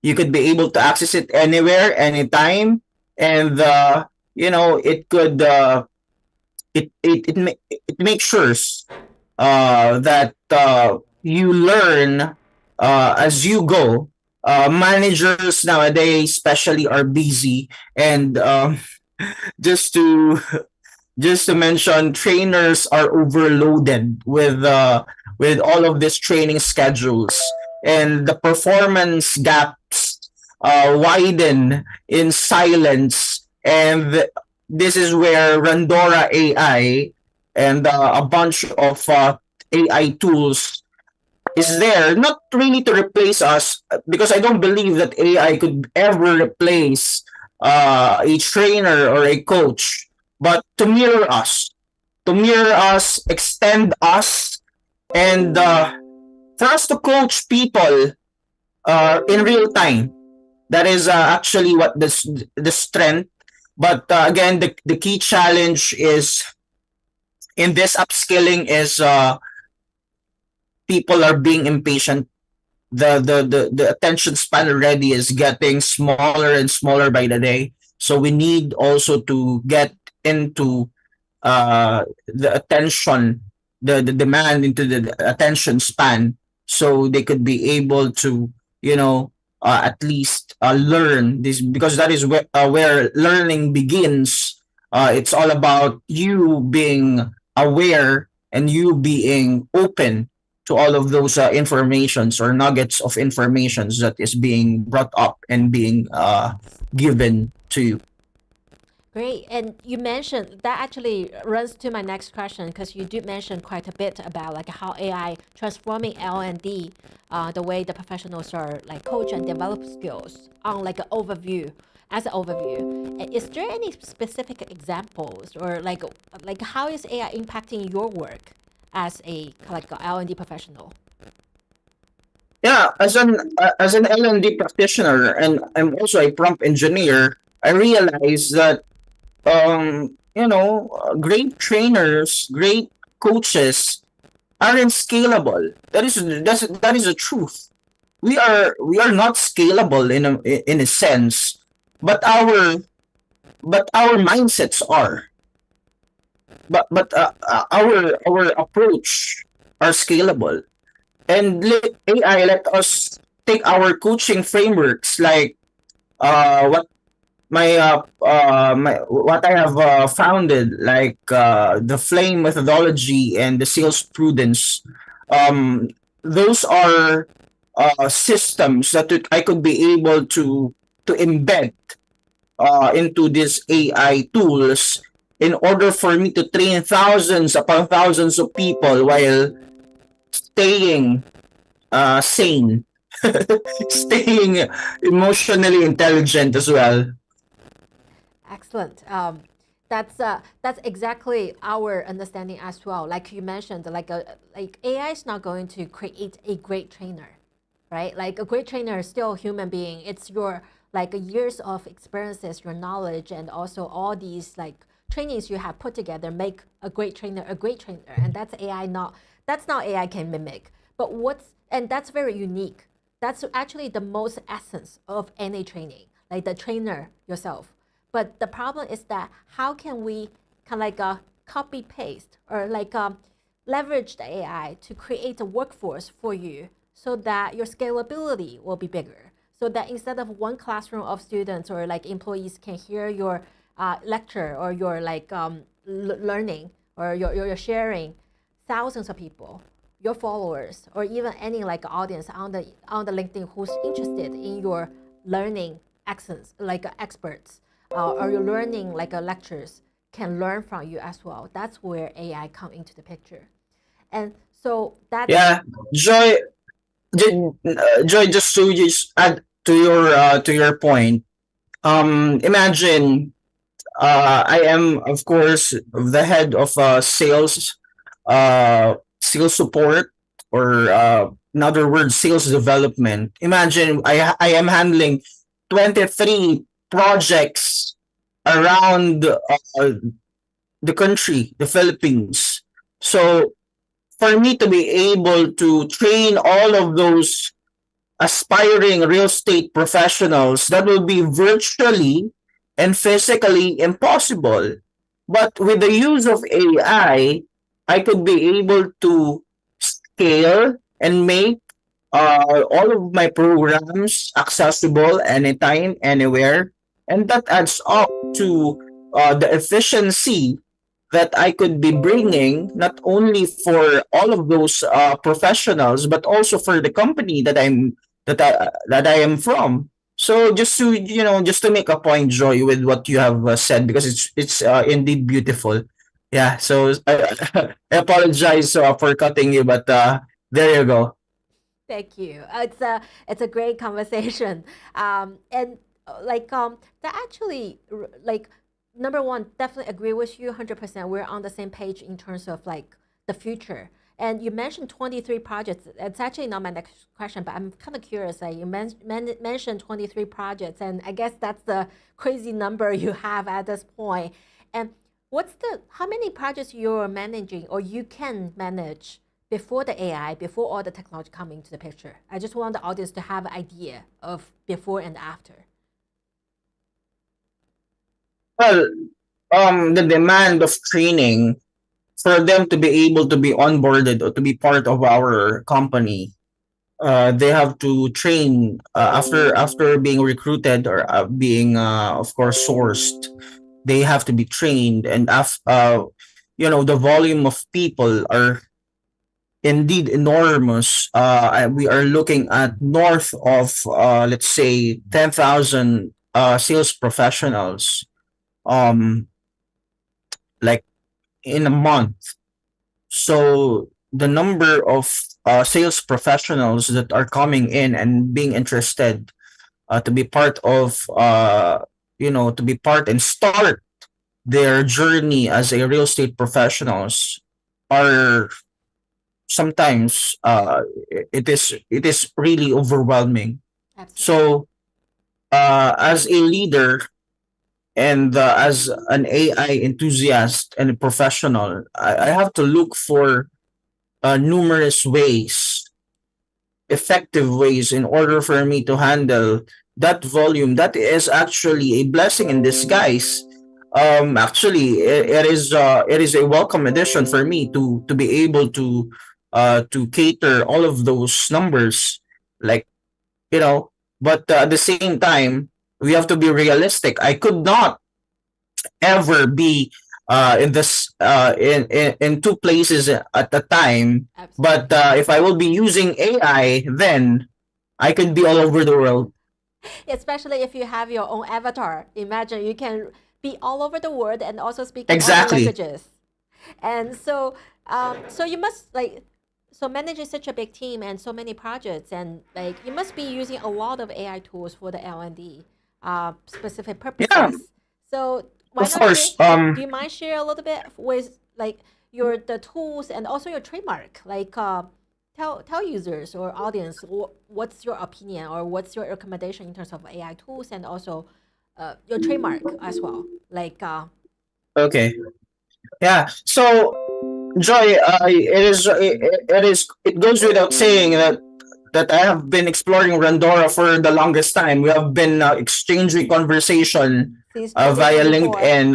You could be able to access it anywhere, anytime, and it could it makes sure that you learn as you go. Managers nowadays, especially, are busy, and just to just to mention, trainers are overloaded with all of these training schedules, and the performance gaps widen in silence. And this is where Randora AI and a bunch of AI tools is there, not really to replace us, because I don't believe that AI could ever replace a trainer or a coach, but to mirror us, extend us, and for us to coach people in real time. That is actually what the strength. But again, the key challenge is in this upskilling is people are being impatient. The attention span already is getting smaller and smaller by the day. So we need also to get into the attention, the demand into the attention span, so they could be able to, at least learn this, because that is where learning begins. It's all about you being aware and you being open to all of those informations or nuggets of informations that is being brought up and being given to you. Great. And you mentioned that actually runs to my next question, because you did mention quite a bit about like how AI transforming L&D, the way the professionals are like coach and develop skills on like an overview, as an overview. Is there any specific examples, or like how is AI impacting your work as a like a L&D professional? Yeah, as an L&D practitioner, and I'm also a prompt engineer, I realize that great trainers, great coaches aren't scalable. That is the truth. We are not scalable in a sense, but our mindsets are. But our approach are scalable, and AI let us take our coaching frameworks, like what I have founded, like the flame methodology and the sales prudence. Um, those are systems that I could be able to embed into these AI tools in order for me to train thousands upon thousands of people while staying sane, staying emotionally intelligent as well. Excellent. That's exactly our understanding as well. Like you mentioned, like AI is not going to create a great trainer, right? Like a great trainer is still a human being. It's your like years of experiences, your knowledge, and also all these like trainings you have put together make a great trainer, and that's not AI can mimic. But and that's very unique. That's actually the most essence of any training, like the trainer yourself. But the problem is that how can we kind of like copy paste or like leverage the AI to create a workforce for you so that your scalability will be bigger. So that instead of one classroom of students or like employees can hear your lecture or your like learning or your sharing, thousands of people, your followers, or even any like audience on the LinkedIn who's interested in your learning accents, like experts, or your learning like lectures can learn from you as well. That's where AI come into the picture. And so that's Yeah, Joy, Joy, just add to your point. Imagine I am, of course, the head of sales support, or in other words, sales development. Imagine I am handling 23 projects around the country, the Philippines. So for me to be able to train all of those aspiring real estate professionals that will be virtually and physically impossible. But with the use of I could be able to scale and make all of my programs accessible anytime, anywhere. And that adds up to the efficiency that I could be bringing not only for all of those professionals, but also for the company that I am from. So just to just to make a point, Joy, with what you have said, because it's indeed beautiful. Yeah. So I apologize for cutting you, but there you go. Thank you. It's a great conversation. And that actually like number one, definitely agree with you 100%. We're on the same page in terms of like the future. And you mentioned 23 projects. It's actually not my next question, but I'm kind of curious. Like you mentioned 23 projects, and I guess that's the crazy number you have at this point. And how many projects you're managing or you can manage before the AI, before all the technology come into the picture? I just want the audience to have an idea of before and after. Well, the demand of training for them to be able to be onboarded or to be part of our company, they have to train after being recruited or being of course sourced. They have to be trained, and the volume of people are indeed enormous. We are looking at north of let's say 10,000 sales professionals, um, like in a month. So the number of sales professionals that are coming in and being interested to be part of, to be part and start their journey as a real estate professionals are sometimes it is really overwhelming. Absolutely. So as a leader and as an AI enthusiast and a professional, I have to look for numerous ways, effective ways, in order for me to handle that volume. That is actually a blessing in disguise. Actually, it is a welcome addition for me to be able to cater all of those numbers, like you know. But at the same time, we have to be realistic. I could not ever be in two places at a time. But Absolutely. if I will be using AI, then I could be all over the world. Especially if you have your own avatar. Imagine you can be all over the world and also speaking all the Exactly. languages. And so you must like, so managing such a big team and so many projects, and like you must be using a lot of AI tools for the L&D specific Yeah, purposes. So why of not share? course. Do you mind share a little bit with like the tools and also your trademark? Like tell users or audience what's your opinion or what's your recommendation in terms of AI tools and also your trademark as well. Like Okay. Yeah. So, Joy, it goes without saying that I have been exploring Randora for the longest time. We have been exchanging conversation since via 2024. LinkedIn,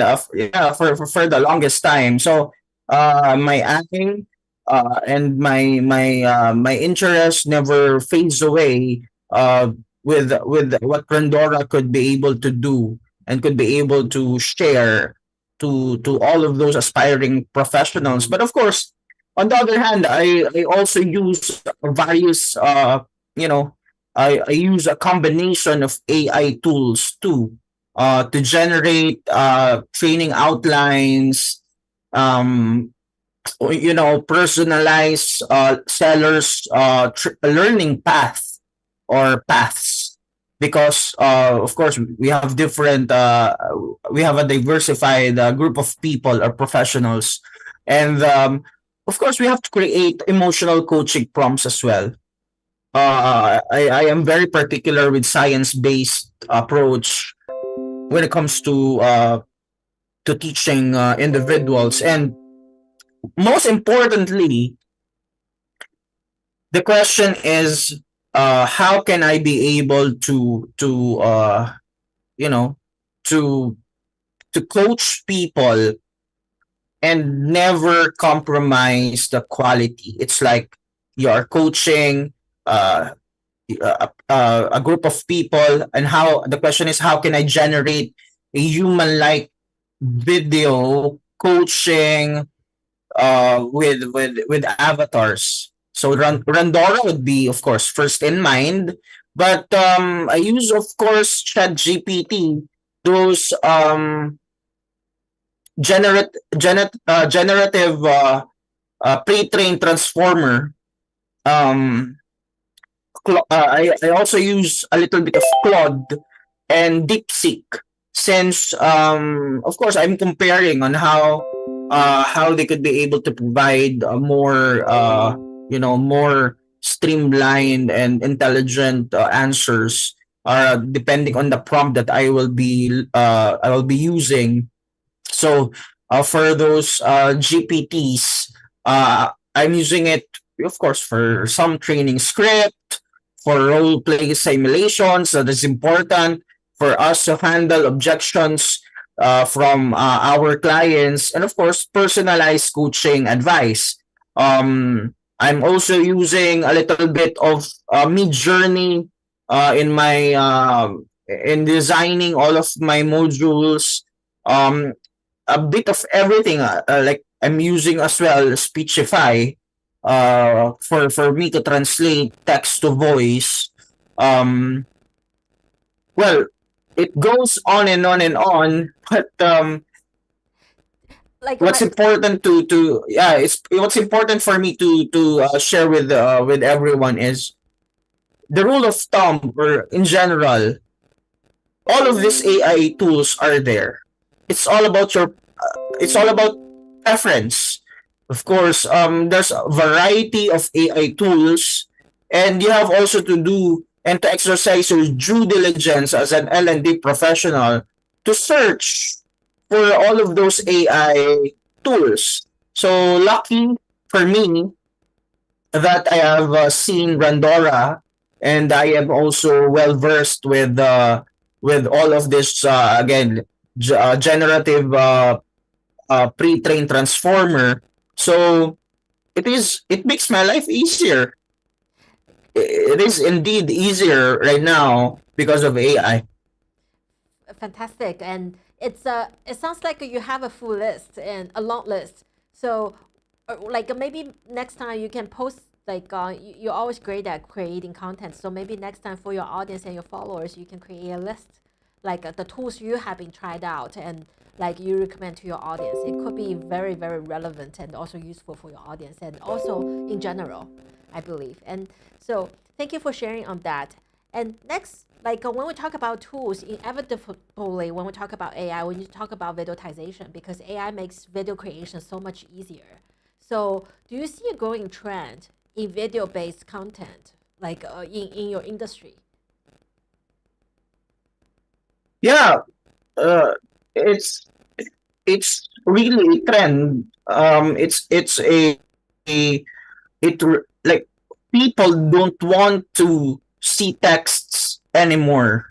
yeah, for the longest time. So my acting and my interest never fades away with what Randora could be able to do and could be able to share to all of those aspiring professionals. But of course, on the other hand, I also use various you know I use a combination of AI tools too to generate training outlines, um, personalized sellers learning path or paths, because of course we have a diversified group of people or professionals, and of course we have to create emotional coaching prompts as well. I am very particular with science-based approach when it comes to teaching individuals, and most importantly, the question is how can I be able to you know to to coach people and never compromise the quality. It's like you're coaching uh, a group of people, and how the question is, how can I generate a human like video coaching with avatars. So Randora would be, of course, first in mind. But I use, of course, ChatGPT, those generative pre-trained transformer. Um, I also use a little bit of Claude and DeepSeek, since of course I'm comparing on how they could be able to provide more more streamlined and intelligent answers depending on the prompt that I will be using. So for those GPTs, I'm using it, of course, for some training script, for role play simulations. That is important for us to handle objections from our clients, and of course, personalized coaching advice. I'm also using a little bit of Mid Journey in designing all of my modules. A bit of everything. Like I'm using as well Speechify for me to translate text to voice. Um, well, it goes on and on and on, but Like what's my important to yeah, it's what's important for me to share with everyone is the rule of thumb, or in general, all of these AI tools are there. It's all about it's all about preference. Of course, there's a variety of AI tools, and you have also to do and to exercise your due diligence as an L&D professional to search for all of those AI tools. So lucky for me that I have seen Randora, and I am also well versed with all of this again generative pre-trained transformer. So it makes my life easier. It is indeed easier right now because of AI. fantastic, and it sounds like you have a full list and a long list. So like maybe next time you can post, like you're always great at creating content, so maybe next time for your audience and your followers you can create a list, like the tools you have been tried out and like you recommend to your audience. It could be very very relevant and also useful for your audience and also in general, I believe. And so thank you for sharing on that. And next, like when we talk about tools, inevitably when we talk about AI, we need to talk about videotization because AI makes video creation so much easier. So do you see a growing trend in video-based content, like in your industry? Yeah, uh, it's it's really a trend. It's a like people don't want to see texts anymore.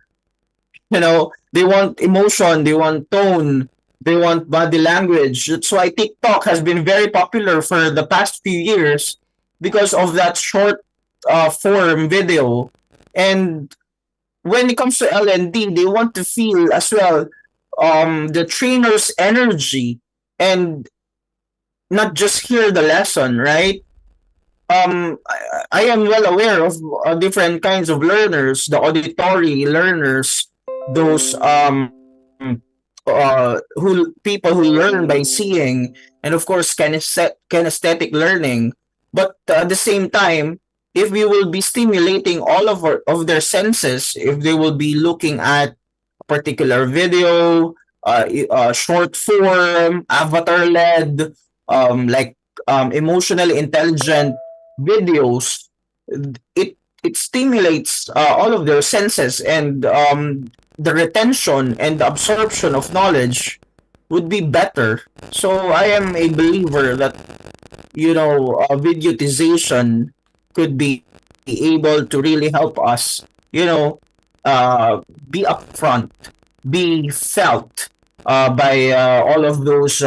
They want emotion, they want tone, they want body language. That's why TikTok has been very popular for the past few years because of that short form video. And when it comes to L&D, they want to feel as well the trainer's energy and not just hear the lesson, right? I am well aware of different kinds of learners, the auditory learners, those who people who learn by seeing, and of course kinesthetic learning. But at the same time, if we will be stimulating all of their senses, if they will be looking at a particular video, short form, avatar led, like emotionally intelligent videos, it stimulates all of their senses, and the retention and the absorption of knowledge would be better. So I am a believer that videotization could be able to really help us, you know, uh, be upfront, be felt by all of those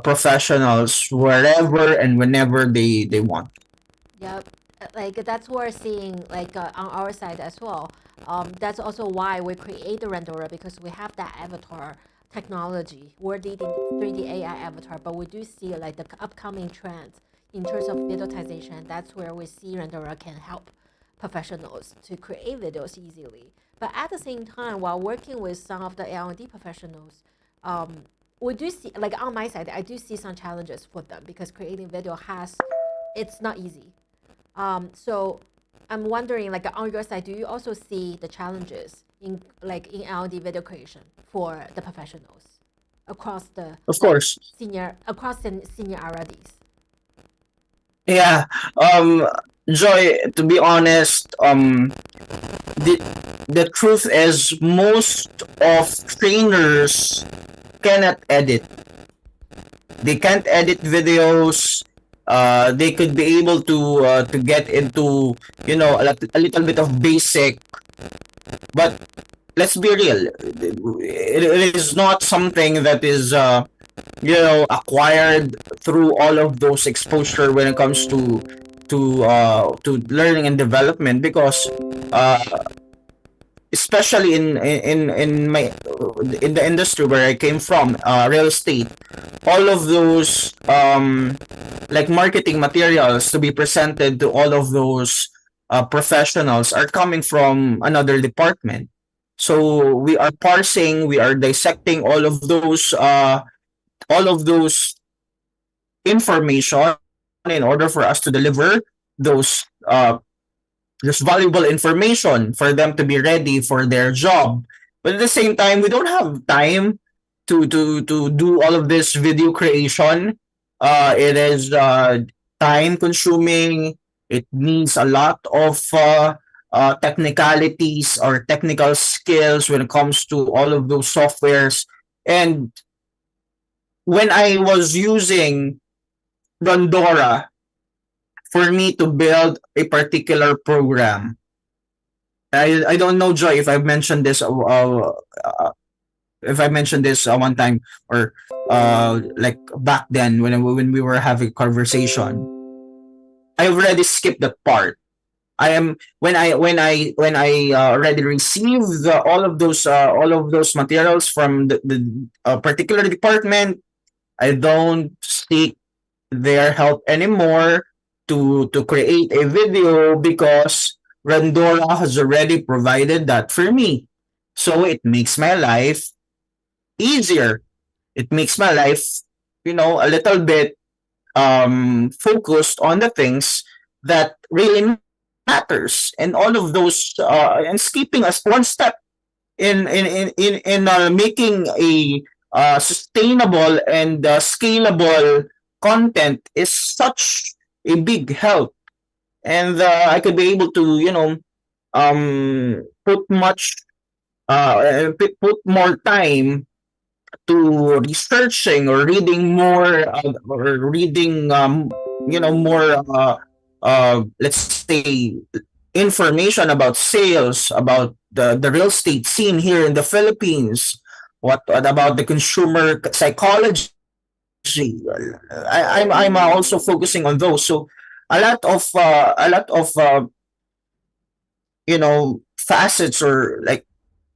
professionals wherever and whenever they want. Yep, like that's what we're seeing like on our side as well. That's also why we create the Randora, because we have that avatar technology. We're leading 3D AI avatar, but we do see like the upcoming trends in terms of videotization. That's where we see Randora can help professionals to create videos easily. But at the same time, while working with some of the L&D professionals, we do see, like on my side, I do see some challenges for them because creating video it's not easy. So I'm wondering, like on your side, do you also see the challenges in L&D video creation for the professionals across the Of course, across the seniorities? yeah. Joy, to be honest, the the truth is most of trainers cannot edit. They can't edit videos. They could be able to get into, a little bit of basic, but let's be real. It is not something that is acquired through all of those exposure when it comes to learning and development, because uh, especially in the industry where I came from, real estate, all of those like marketing materials to be presented to all of those professionals are coming from another department. So we are parsing, we are dissecting all of those information in order for us to deliver those there's valuable information for them to be ready for their job. But at the same time, we don't have time to do all of this video creation. It is time consuming. It needs a lot of technicalities or technical skills when it comes to all of those softwares. And when I was using Rondora for me to build a particular program, I don't know, Joy, if I mentioned this one time, or like back then when we were having conversation. I already skipped that part. I am when I already received all of those materials from the particular department. I don't seek their help anymore to create a video, because Randora has already provided that for me. So it makes my life easier. It makes my life, a little bit focused on the things that really matters, and all of those and skipping us one step in making a sustainable and scalable content is such a big help. And I could be able to put put more time to researching or reading more, or reading more let's say information about sales, about the real estate scene here in the Philippines, what about the consumer psychology. I'm also focusing on those. So a lot of facets, or like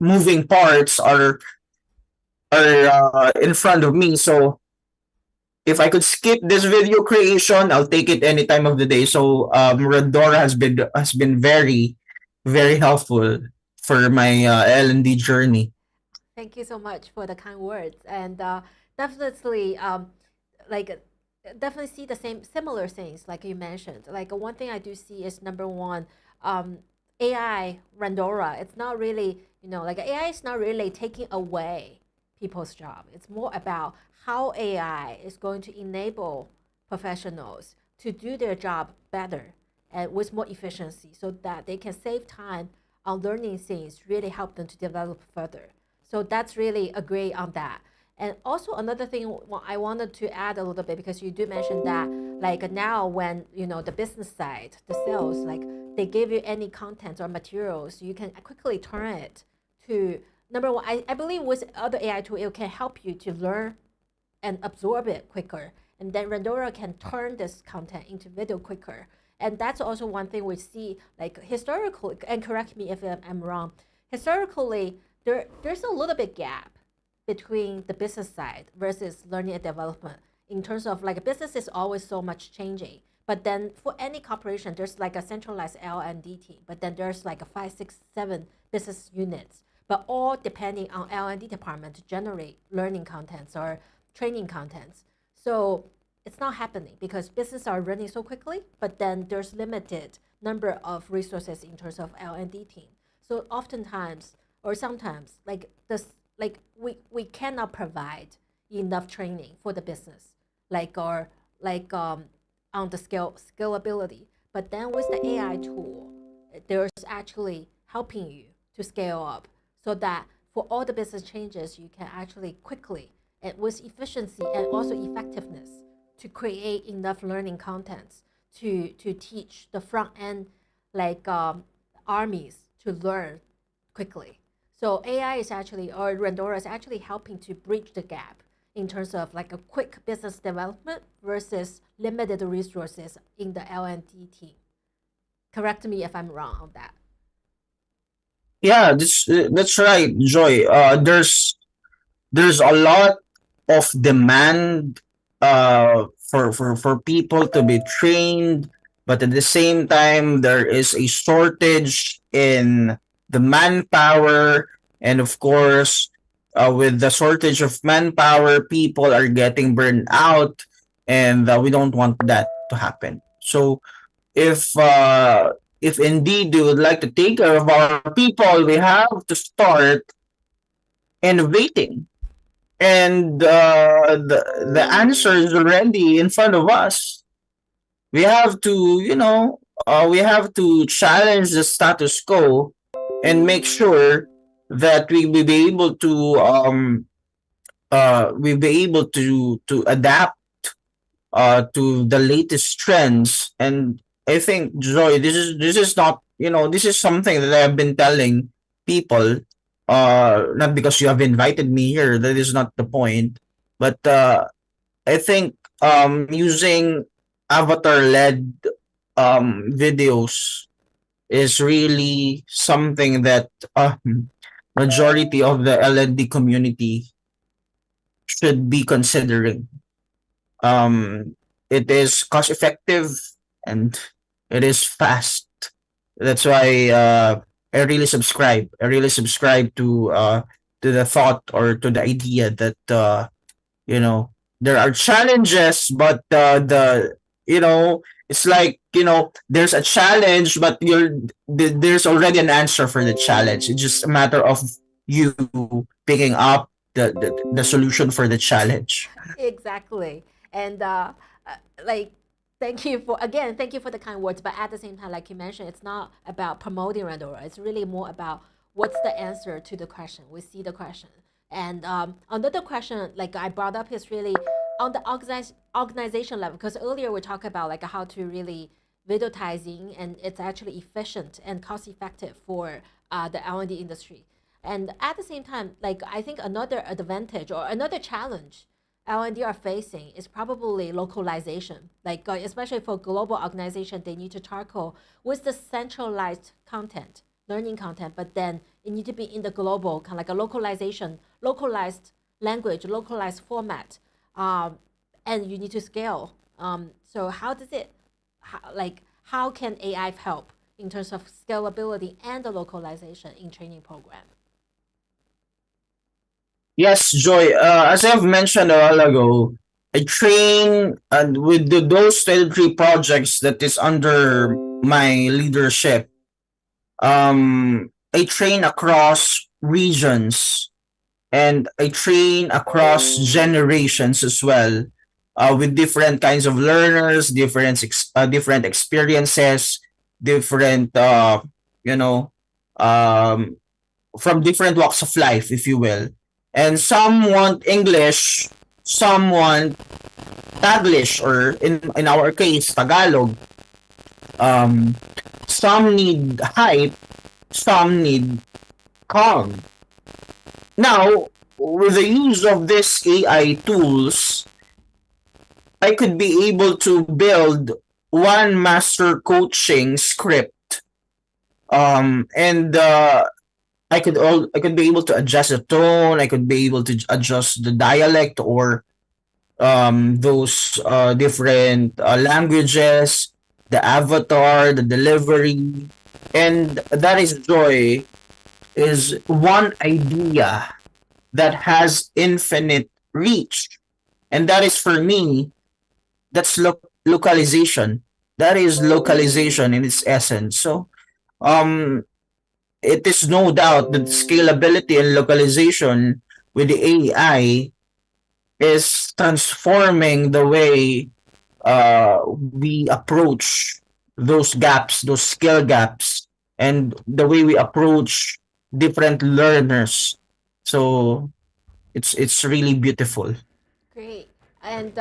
moving parts, are in front of me. So if I could skip this video creation, I'll take it any time of the day. So Redora has been very, very helpful for my L&D journey. Thank you so much for the kind words, and definitely, like, definitely see the similar things like you mentioned. Like one thing I do see is number one, AI Randora. It's not really, like AI is not really taking away people's job. It's more about how AI is going to enable professionals to do their job better and with more efficiency, so that they can save time on learning things, really help them to develop further. So that's really agree on that. And also another thing I wanted to add a little bit, because you do mention that like now when the business side, the sales, like they give you any content or materials, you can quickly turn it to number one. I believe with other AI tool, it can help you to learn and absorb it quicker. And then Randora can turn this content into video quicker. And that's also one thing we see, like historically, and correct me if I'm wrong, historically, there's a little bit gap between the business side versus learning and development in terms of like business is always so much changing. But then for any corporation, there's like a centralized L&D team, but then there's like a 5, 6, 7 business units, but all depending on L&D department to generate learning contents or training contents. So it's not happening because business are running so quickly, but then there's limited number of resources in terms of L&D team. So oftentimes or sometimes we cannot provide enough training for the business, like on the scalability. But then with the AI tool, there's actually helping you to scale up so that for all the business changes, you can actually quickly and with efficiency and also effectiveness to create enough learning contents to teach the front end like armies to learn quickly. So AI is actually, or Randora is actually helping to bridge the gap in terms of like a quick business development versus limited resources in the L&D team. Correct me if I'm wrong on that. Yeah, that's right, Joy. There's a lot of demand for people to be trained, but at the same time there is a shortage in the manpower, and of course, with the shortage of manpower, people are getting burned out, and we don't want that to happen. So if uh, if indeed we would like to take care of our people, we have to start innovating, and the answer is already in front of us. We have to, we have to challenge the status quo and make sure that we will be able to adapt to the latest trends. And I think, Joy, this is not, this is something that I've been telling people. Not because you have invited me here. That is not the point. But I think using avatar led videos is really something that majority of the L&D community should be considering. It is cost effective and it is fast. That's why I really subscribe to the thought or to the idea that you know there are challenges, but you know it's like, there's a challenge, but there's already an answer for the challenge. It's just a matter of you picking up the solution for the challenge. Exactly. And like, thank you for the kind words. But at the same time, like you mentioned, it's not about promoting Randora. It's really more about what's the answer to the question. We see the question. And another question, like I brought up, is really on the organization level. Because earlier we talked about like how to really videotizing, and it's actually efficient and cost effective for the L&D industry. And at the same time, like I think another advantage or another challenge L&D are facing is probably localization. Like especially for global organization, they need to tackle with the centralized content, learning content, but then it need to be in the global kind of like a localization, localized language, localized format, and you need to scale. So how does it, how can AI help in terms of scalability and the localization in training program? Yes, Joy. As I've mentioned a while ago, I train with those 23 projects that is under my leadership. I train across regions and I train across generations as well, with different kinds of learners, different experiences, different, you know, um, from different walks of life, if you will. and some want English, some want Taglish, or in our case, Tagalog. Um, some need hype, some need calm. Now, with the use of these AI tools, I could be able to build one master coaching script, and I could be able to adjust the tone. I could be able to adjust the dialect, or those different languages, the avatar, the delivery, and that is joy is one idea that has infinite reach, and that is for me. That's localization. That is localization in its essence. So um, it is no doubt that scalability and localization with the AI is transforming the way we approach those gaps, those skill gaps, and the way we approach different learners. So it's really beautiful. Great. And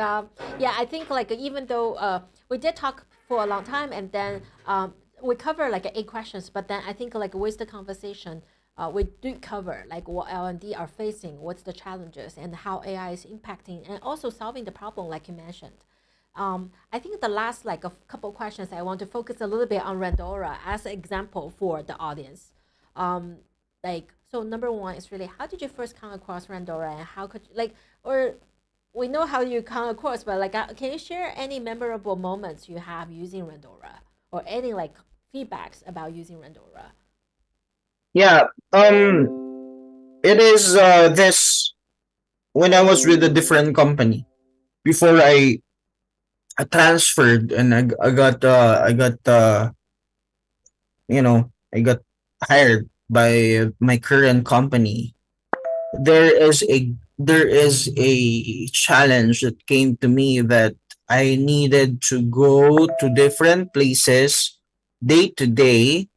yeah, I think like even though we did talk for a long time, and then we cover like 8 questions, but then I think like with the conversation, we do cover like what L&D are facing, what's the challenges, and how AI is impacting and also solving the problem, like you mentioned. I think the last like a couple questions, I want to focus a little bit on Randora as an example for the audience. Um, like, so number one is really, how did you first come across Randora, and how could you like, or we know how you come across, but like, can you share any memorable moments you have using Randora, or any like feedbacks about using Randora? Yeah. It is this when I was with a different company before I transferred, and I got hired by my current company. There is a challenge that came to me that I needed to go to different places day to day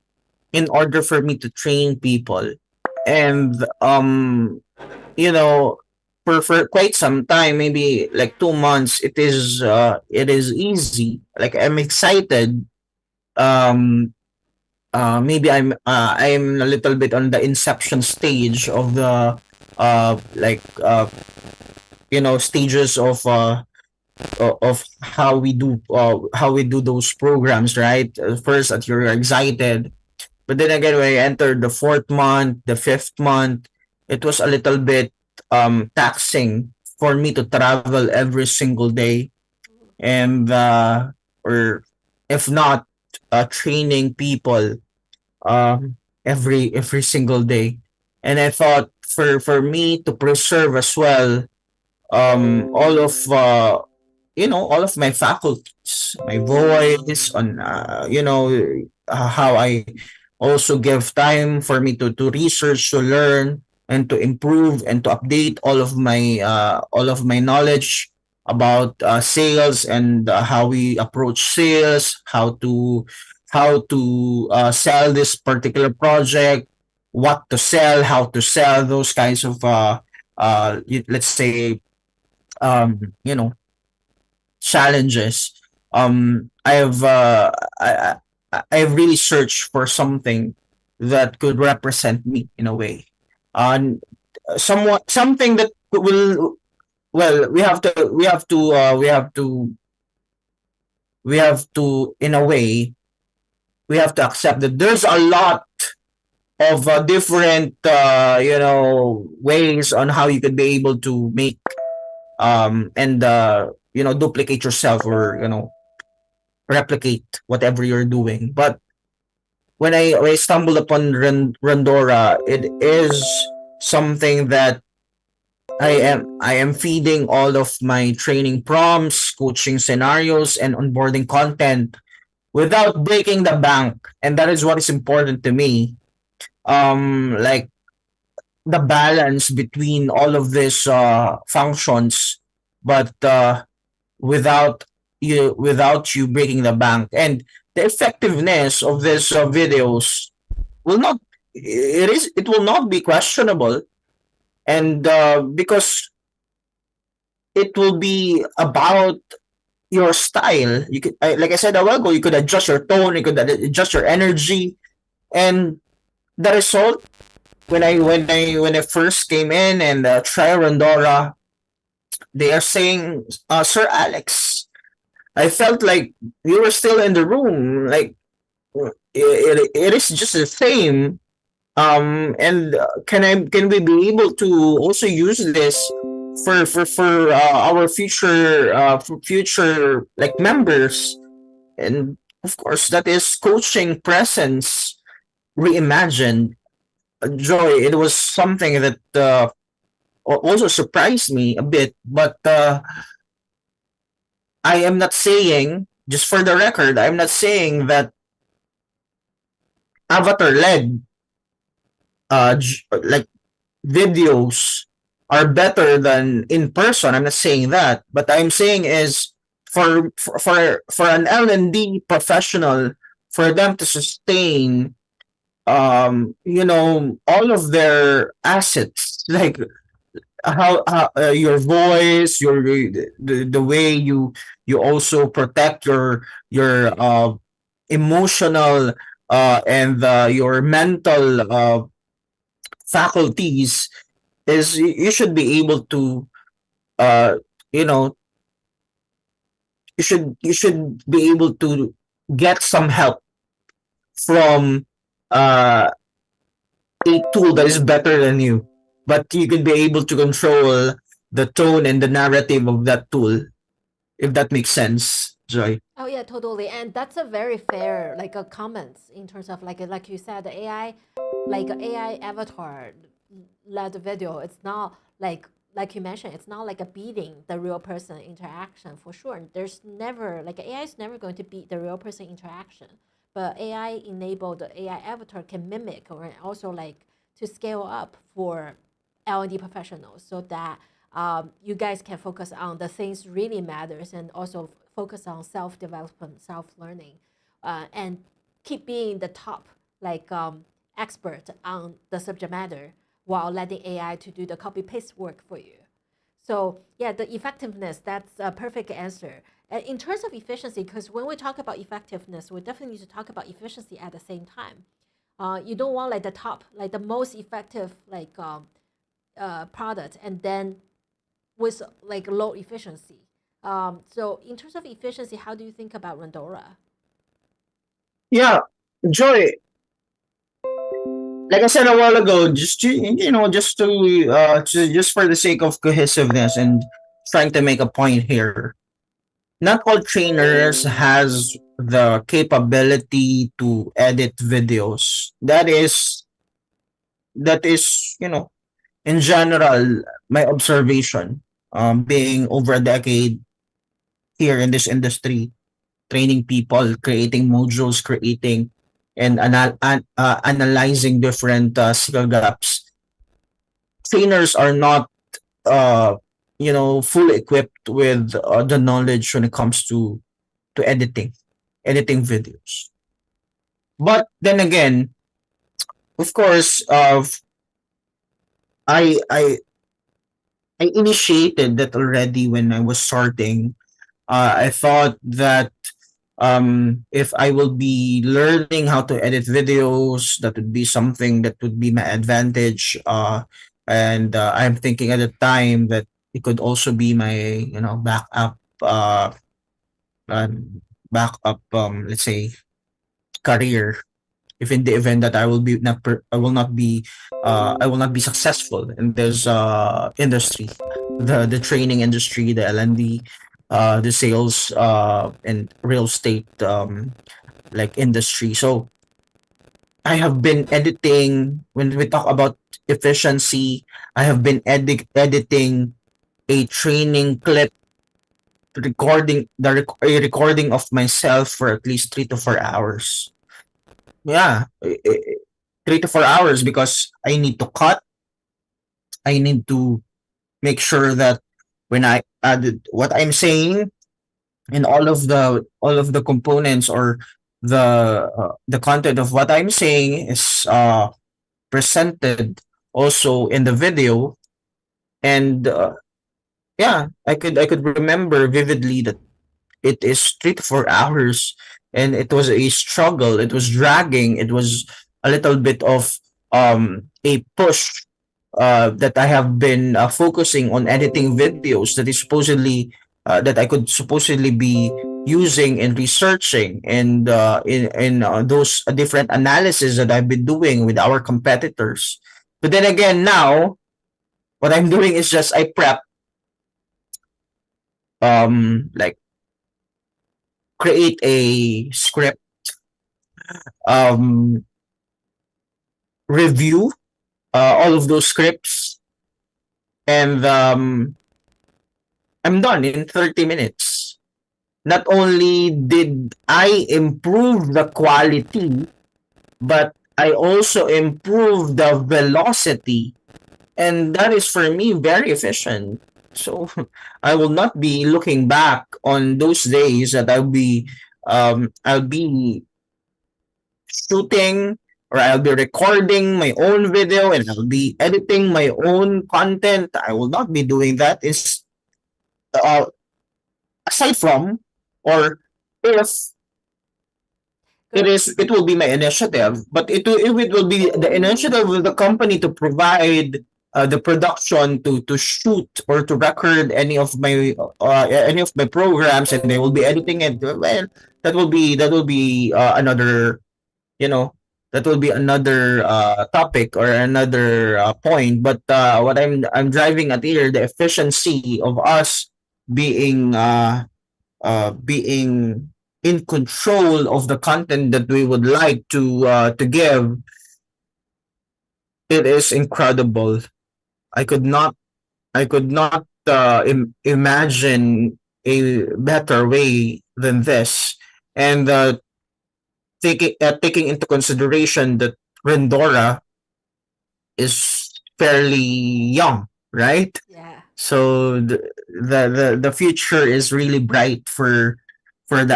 in order for me to train people. And you know, for quite some time, maybe like 2 months, it is easy. Like I'm excited. Um Maybe I'm a little bit on the inception stage of the like stages of how we do those programs, right? First, that you're excited, but then again, when I entered the fourth month, the fifth month, it was a little bit taxing for me to travel every single day, and or if not, training people every single day. And I thought, for me to preserve as well all of all of my faculties, my voice, on how I also give time for me to research, to learn, and to improve, and to update all of my knowledge about sales, and how we approach sales, how to sell this particular project, what to sell, how to sell those kinds of let's say you know challenges. I've really searched for something that could represent me in a way, and something that will, well, we have to in a way, we have to accept that there's a lot of different ways on how you could be able to make and duplicate yourself, or replicate whatever you're doing. But when I stumbled upon Randora, it is something that I am feeding all of my training prompts, coaching scenarios, and onboarding content without breaking the bank, and that is what is important to me. Like the balance between all of these functions, but without you breaking the bank, and the effectiveness of these videos will not it will not be questionable, And because it will be about your style. You could, like I said a while ago, you could adjust your tone, you could adjust your energy, and the result when I first came in and try Rondora, they are saying, Sir Alex, I felt like you were still in the room. Like it is just the same. And can we be able to also use this for our future like members? And of course, that is coaching presence reimagined. Joy, it was something that also surprised me a bit, but I am not saying, just for the record, I'm not saying that avatar led like videos are better than in person. I'm not saying that, but I'm saying is for an L&D professional, for them to sustain all of their assets, like how your voice, the way you also protect your emotional and your mental faculties, is you should be able to uh you know you should be able to get some help from uh a tool that is better than you, but you could be able to control the tone and the narrative of that tool, if that makes sense, Joy. Oh yeah, totally. And that's a very fair like a comments in terms of like you said, the AI, like AI avatar led video. It's not like you mentioned, it's not like a beating the real person interaction for sure. There's never like AI is never going to beat the real person interaction. But AI enabled AI avatar can mimic or also like to scale up for L&D professionals so that you guys can focus on the things really matters and also focus on self-development, self-learning, and keep being the top like expert on the subject matter while letting AI to do the copy paste work for you. So yeah, the effectiveness, that's a perfect answer. In terms of efficiency, because when we talk about effectiveness, we definitely need to talk about efficiency at the same time. You don't want like the top, like the most effective like product and then with like low efficiency. So in terms of efficiency, how do you think about Randora? Yeah, Joy, like I said a while ago, just for the sake of cohesiveness and trying to make a point here, not all trainers has the capability to edit videos. That is in general my observation. Being over a decade here in this industry, training people, creating modules, creating and analyzing different skill gaps. Trainers are not fully equipped with the knowledge when it comes to editing videos. But then again, of course, I I I initiated that already when I was starting. I thought that if I will be learning how to edit videos, that would be something that would be my advantage. And I'm thinking at the time that it could also be my um, backup let's say career, if in the event that I will not be successful in this industry, the training industry, the L&D, the sales and real estate like industry. So I have been editing. When we talk about efficiency, I have been editing a training clip, a recording of myself for at least 3 to 4 hours. Yeah, 3 to 4 hours, because I need to cut. I need to make sure that when I added what I'm saying and all of the components, or the content of what I'm saying, is presented also in the video. And yeah, I could remember vividly that it is 3 to 4 hours, and it was a struggle. It was dragging. It was a little bit of a push that I have been focusing on editing videos that is supposedly that I could supposedly be using and researching, and in those different analysis that I've been doing with our competitors. But then again, now what I'm doing is just I prep, like create a script, um review all of those scripts, and I'm done in 30 minutes. Not only did I improve the quality, but I also improved the velocity. And that is for me very efficient. So I will not be looking back on those days that I'll be shooting, or I'll be recording my own video and I'll be editing my own content. I will not be doing that. Is uh, aside from, or if Good. it will be my initiative, but if it will be the initiative of the company to provide the production to shoot or to record any of my programs, and they will be editing it. Well, that will be another, you know, that will be another topic or another point. But what I'm driving at here, the efficiency of us being being in control of the content that we would like to give, it is incredible. I could not imagine a better way than this. And taking into consideration that Rendora is fairly young, right? Yeah. So the future is really bright for an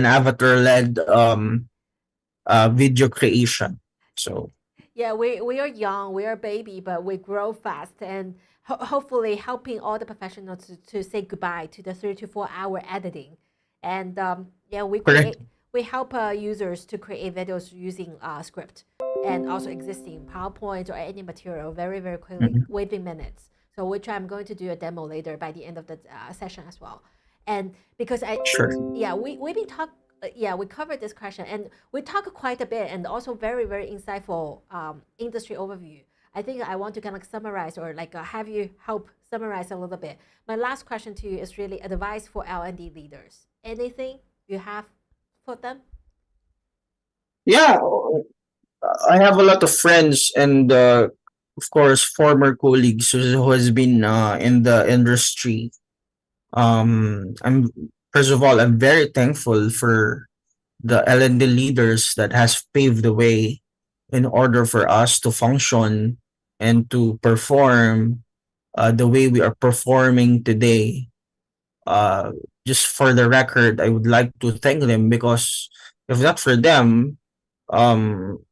avatar led video creation. So Yeah, we are young, we are baby, but we grow fast, and hopefully helping all the professionals to say goodbye to the 3 to 4 hour editing. And yeah, correct. we help users to create videos using script and also existing PowerPoint or any material very, very quickly Mhm. within minutes. So which I'm going to do a demo later by the end of the session as well. And because Sure. yeah, we've been talk yeah, we covered this question and we talk quite a bit and also very, very insightful industry overview. I think I want to kind of summarize or like have you help summarize a little bit. My last question to you is really advice for L&D leaders. Anything you have for them? Yeah, I have a lot of friends and of course former colleagues who has been in the industry. I'm First of all, I'm very thankful for the L&D leaders that has paved the way in order for us to function and to perform the way we are performing today. Uh, just for the record, I would like to thank them, because if not for them, um,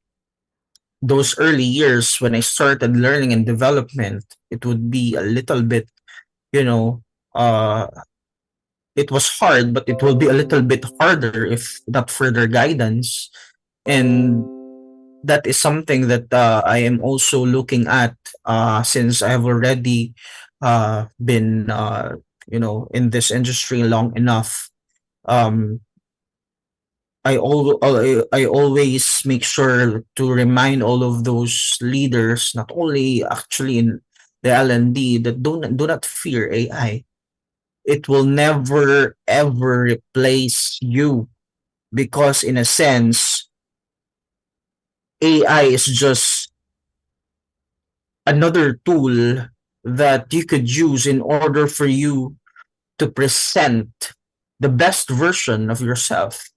those early years when I started learning and development, it would be a little bit, you know, uh, it was hard, but it will be a little bit harder if not further guidance. And that is something that I am also looking at, since I have already been, in this industry long enough. Um, I always make sure to remind all of those leaders, not only actually in the L&D, that do not fear AI. It will never ever replace you, because in a sense, AI is just another tool that you could use in order for you to present the best version of yourself.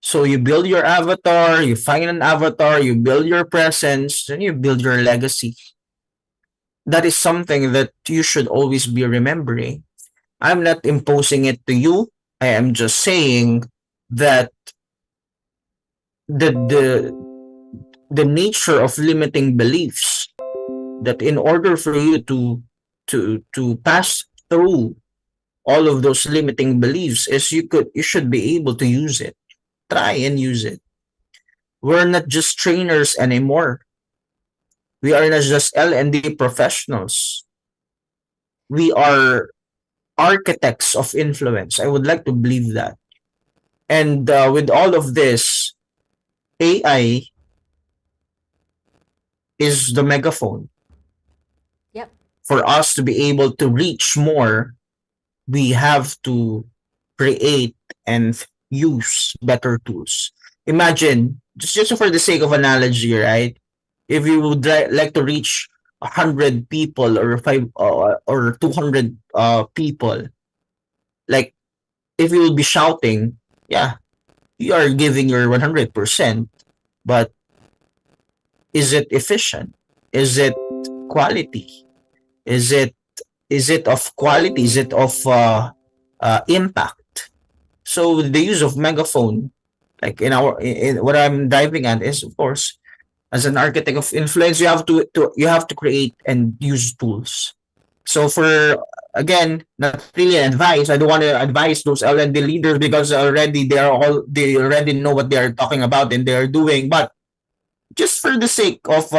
So you build your avatar, you find an avatar, you build your presence, and you build your legacy. That is something that you should always be remembering. I'm not imposing it to you. I am just saying that the the the nature of limiting beliefs, that in order for you to to pass through all of those limiting beliefs is you should be able to use it. Try and use it. We're not just trainers anymore. We are not just L&D professionals. We are architects of influence. I would like to believe that. And with all of this, AI is the megaphone. Yep. For us to be able to reach more, we have to create and use better tools. Imagine, just for the sake of analogy, right? If you would like to reach 100 people or 200 people, like if you would be shouting, yeah, you are giving your 100%, but is it efficient? Is it quality? Is it is it of quality? Is it of impact? So the use of megaphone, like in what I'm diving at is, of course, as an architect of influence, you have to create and use tools. So for, again, not really advice. I don't want to advise those L&D leaders because they already know what they are talking about and they are doing. But just for the sake of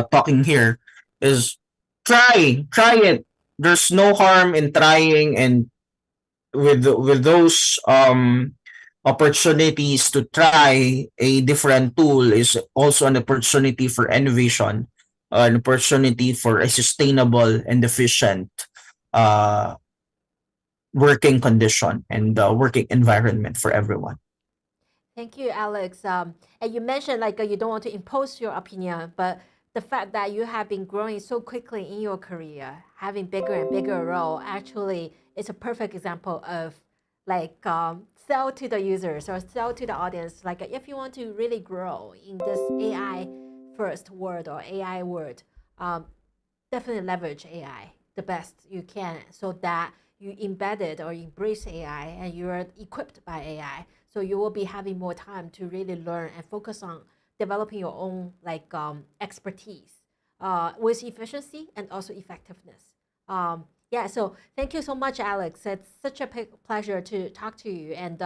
talking here, is try it. There's no harm in trying, and with those opportunities to try a different tool is also an opportunity for innovation, an opportunity for a sustainable and efficient uh, working condition and working environment for everyone. Thank you, Alex. And you mentioned like you don't want to impose your opinion, but the fact that you have been growing so quickly in your career, having bigger and bigger role, actually is a perfect example of like sell to the users or sell to the audience. Like if you want to really grow in this AI first world or AI world, um, definitely leverage AI the best you can so that you embed it or embrace AI and you're equipped by AI. So you will be having more time to really learn and focus on developing your own like expertise with efficiency and also effectiveness. Yeah, so thank you so much, Alex. It's such a pleasure to talk to you, and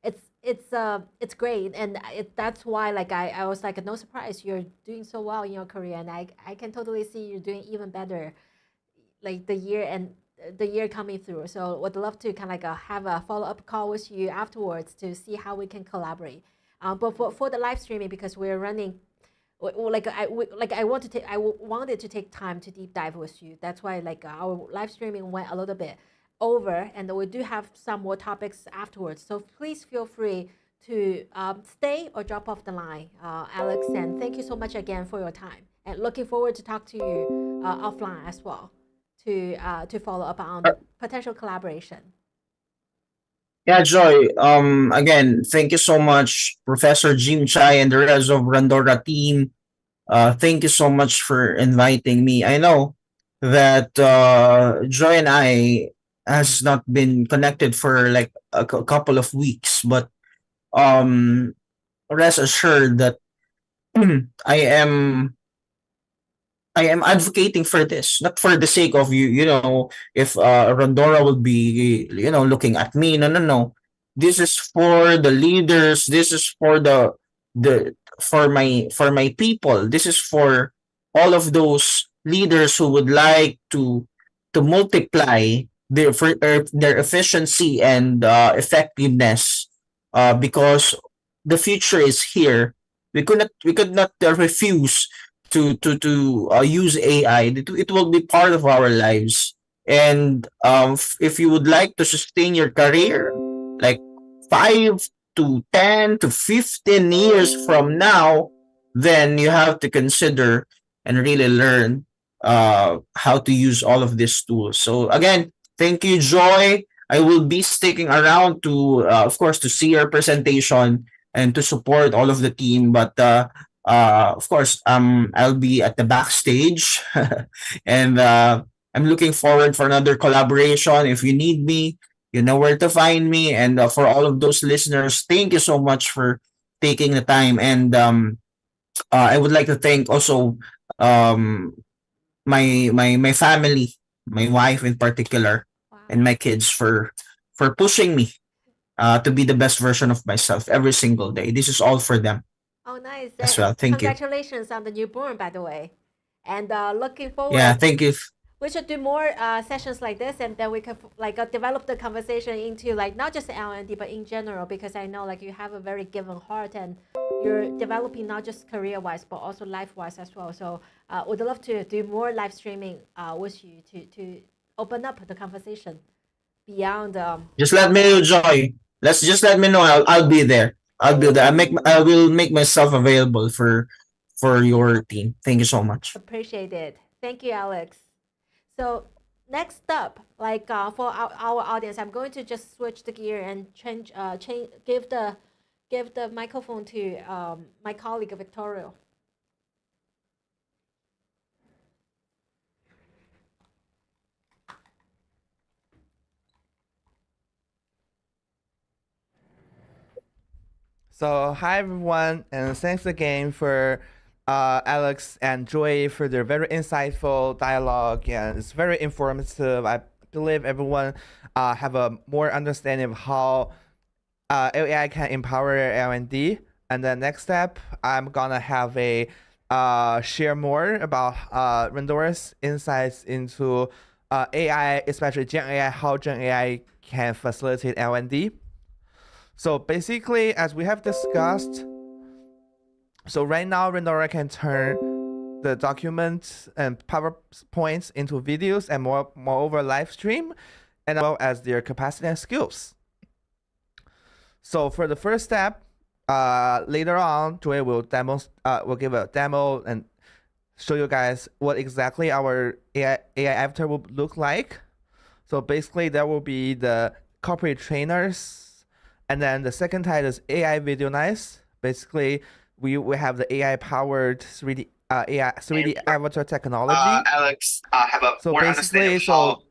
it's great, and that's why like I was like no surprise you're doing so well in your career, and I can totally see you doing even better like the year coming through. So would love to kind of like have a follow up call with you afterwards to see how we can collaborate. But for the live streaming, because we're running, like I want to take, wanted to take time to deep dive with you. That's why like our live streaming went a little bit over, and we do have some more topics afterwards. So please feel free to stay or drop off the line, Alex. And thank you so much again for your time. And looking forward to talk to you offline as well to follow up on potential collaboration. Yeah, Joy. Again, thank you so much, Professor Jim Chai and the rest of Randora team. Thank you so much for inviting me. I know that Joy and I has not been connected for like a couple of weeks, but um, rest assured that I am I am advocating for this, not for the sake of you. You know, if Rondora will be, looking at me. No, no, no. This is for the leaders. This is for the for my people. This is for all of those leaders who would like to multiply their efficiency and effectiveness, because the future is here. We could not refuse to use AI. It will be part of our lives. And if you would like to sustain your career, like 5 to 10 to 15 years from now, then you have to consider and really learn how to use all of these tools. So again, thank you, Joy. I will be sticking around to, of course, to see your presentation and to support all of the team. But of course, I'll be at the backstage, and I'm looking forward for another collaboration. If you need me, you know where to find me. And for all of those listeners, thank you so much for taking the time. And I would like to thank also um, my family, my wife in particular, and Wow. my kids for pushing me to be the best version of myself every single day. This is all for them Oh, nice. as well. Thank you. Congratulations on the newborn, by the way. And looking Yeah, forward. thank you. We should do more sessions like this, and then we can like develop the conversation into like not just L&D but in general, because I know like you have a very given heart and you're developing not just career wise but also life wise as well. So would love to do more live streaming with you to open up the conversation beyond Just let me know, Joy. Let's just let me know. I'll be there. I I'll be will there. be I will make myself available for your team. Thank you so much. appreciate it. Thank you, Alex. So next up, like for our audience, I'm going to just switch the gear and change, give the microphone to my colleague Victoria. So, hi everyone, and thanks again for Alex and Joy for their very insightful dialogue, and it's very informative. I believe everyone have a more understanding of how AI can empower L&D. And the next step, I'm gonna have a share more about Rendora's insights into AI, especially Gen AI, how Gen AI can facilitate L&D. So basically, as we have discussed, so right now Renora can turn the documents and PowerPoints into videos and moreover live stream, and as well as their capacity and skills. So for the first step, later on, Joy will will give a demo and show you guys what exactly our AI avatar will look like. So basically, there will be the corporate trainers. And then the second type is AI Video Nice. Basically, we have the AI powered 3D AI 3D avatar technology. Alex, have a So more understanding basically, of how